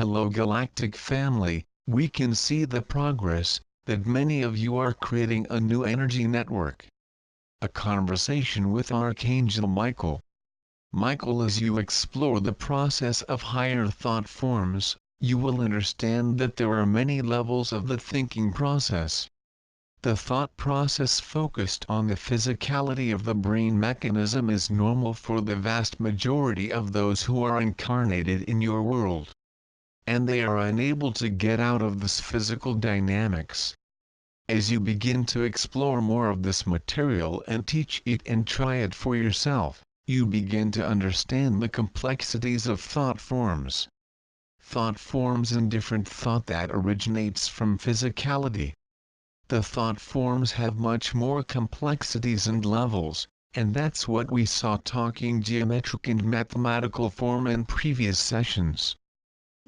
Hello Galactic family, we can see the progress, that many of you are creating a new energy network. A conversation with Archangel Michael. Michael, as you explore the process of higher thought forms, you will understand that there are many levels of the thinking process. The thought process focused on the physicality of the brain mechanism is normal for the vast majority of those who are incarnated in your world. And they are unable to get out of this physical dynamics. As you begin to explore more of this material and teach it and try it for yourself, you begin to understand the complexities of thought forms. Thought forms and different thought that originates from physicality. The thought forms have much more complexities and levels, and that's what we saw talking geometric and mathematical form in previous sessions.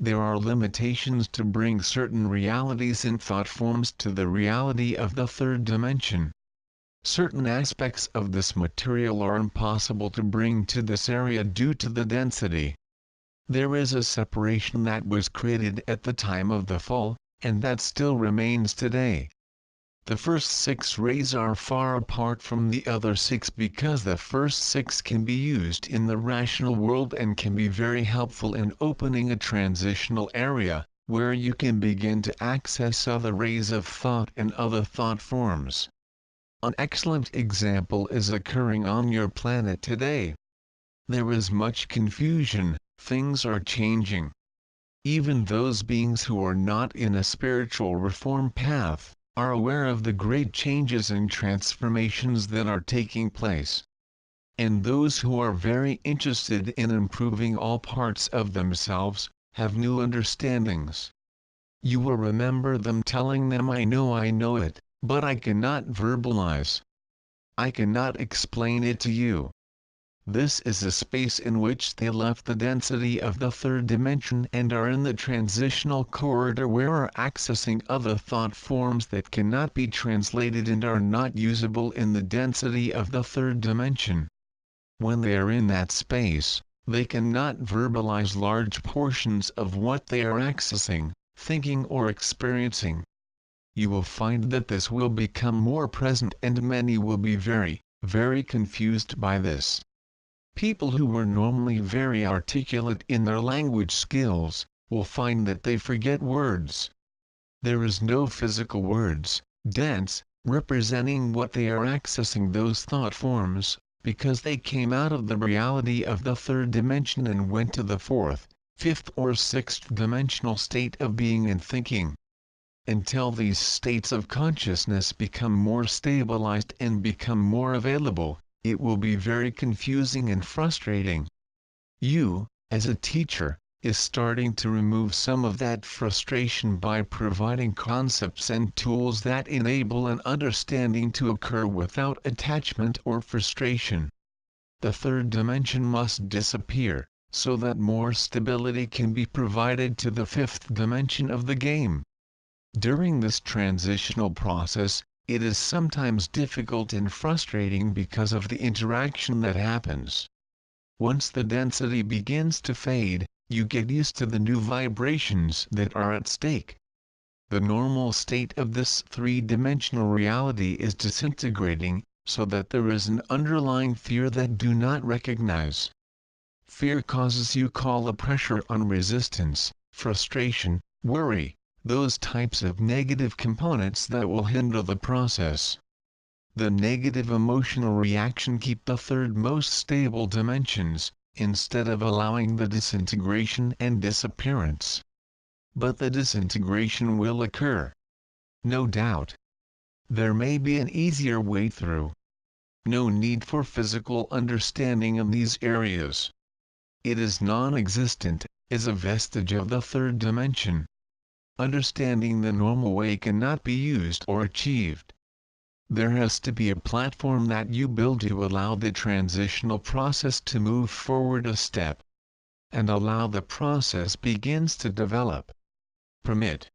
There are limitations to bring certain realities in thought forms to the reality of the third dimension. Certain aspects of this material are impossible to bring to this area due to the density. There is a separation that was created at the time of the fall, and that still remains today. The first 6 rays are far apart from the other 6 because the first 6 can be used in the rational world and can be very helpful in opening a transitional area, where you can begin to access other rays of thought and other thought forms. An excellent example is occurring on your planet today. There is much confusion, things are changing. Even those beings who are not in a spiritual reform path are aware of the great changes and transformations that are taking place. And those who are very interested in improving all parts of themselves, have new understandings. You will remember them telling them, I know it, but I cannot verbalize. I cannot explain it to you. This is a space in which they left the density of the third dimension and are in the transitional corridor where are accessing other thought forms that cannot be translated and are not usable in the density of the third dimension. When they are in that space, they cannot verbalize large portions of what they are accessing, thinking or experiencing. You will find that this will become more present and many will be very, very confused by this. People who were normally very articulate in their language skills, will find that they forget words. There is no physical words, dense, representing what they are accessing those thought forms, because they came out of the reality of the third dimension and went to the 4th, 5th or 6th dimensional state of being and thinking. Until these states of consciousness become more stabilized and become more available, it will be very confusing and frustrating. You, as a teacher, is starting to remove some of that frustration by providing concepts and tools that enable an understanding to occur without attachment or frustration. The third dimension must disappear, so that more stability can be provided to the 5th dimension of the game. During this transitional process, it is sometimes difficult and frustrating because of the interaction that happens. Once the density begins to fade, you get used to the new vibrations that are at stake. The normal state of this 3-dimensional reality is disintegrating, so that there is an underlying fear that do not recognize. Fear causes you call a pressure on resistance, frustration, worry, those types of negative components that will hinder the process. The negative emotional reaction keep the third most stable dimensions, instead of allowing the disintegration and disappearance. But the disintegration will occur. No doubt. There may be an easier way through. No need for physical understanding in these areas. It is non-existent, is a vestige of the third dimension. Understanding the normal way cannot be used or achieved. There has to be a platform that you build to allow the transitional process to move forward a step. And allow the process begins to develop. Permit.